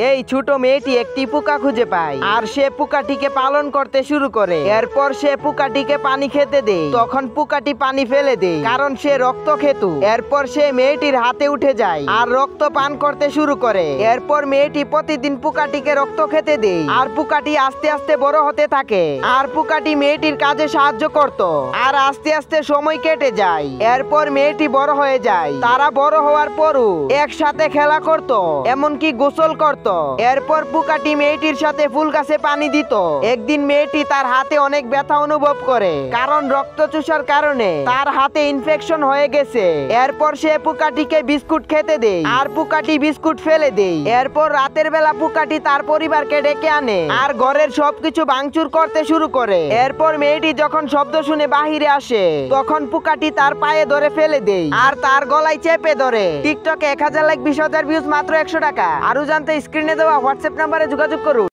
এই ছোট মেয়েটি একটি পোকা খুঁজে পায় আর সে পোকাটিকে পালন করতে শুরু করে। এরপর সে পোকাটিকে পানি খেতে দেয়। তখন পোকাটি পানি ফেলে দেয় কারণ সে রক্ত খেত। এরপর সে মেয়েটির হাতে উঠে যায় আর রক্ত পান করতে শুরু করে। এরপর মেয়েটি প্রতিদিন পোকাটিকে রক্ত খেতে দেয় আর পোকাটি আস্তে আস্তে বড় হতে থাকে। আর পোকাটি মেয়েটির কাজে সাহায্য করত। আর আস্তে আস্তে সময় কেটে যায়। এরপর মেয়েটি বড় হয়ে যায়। তারা বড় হওয়ার পরও একসাথে খেলা করত, এমনকি গোসল করত। এরপর পোকাটি মেয়েটির সাথে ফুল গাছে পানি দিত। একদিন মেয়েটি তার হাতে অনেক ব্যথা অনুভব করে কারণ রক্ত চুষার কারণে তার হাতে ইনফেকশন হয়ে গেছে। এরপর সে পোকাটিকে বিস্কুট খেতে দেয় আর পোকাটি বিস্কুট ফেলে দেয়। এরপর রাতের বেলা পোকাটি তার পরিবারকে ডেকে আনে আর ঘরের সবকিছু ভাঙচুর করতে শুরু করে। এরপর মেয়েটি যখন শব্দ শুনে বাহিরে আসে তখন পোকাটি তার পায়ে ধরে ফেলে দেয় আর তার গলায় চেপে ধরে। টিকটকে 1000 লাইক 20,000 ভিউজ মাত্র 100 টাকা। আরো জানতে স্ক্রিনে দেওয়া হোয়াটসঅ্যাপ নাম্বারে যোগাযোগ করুন।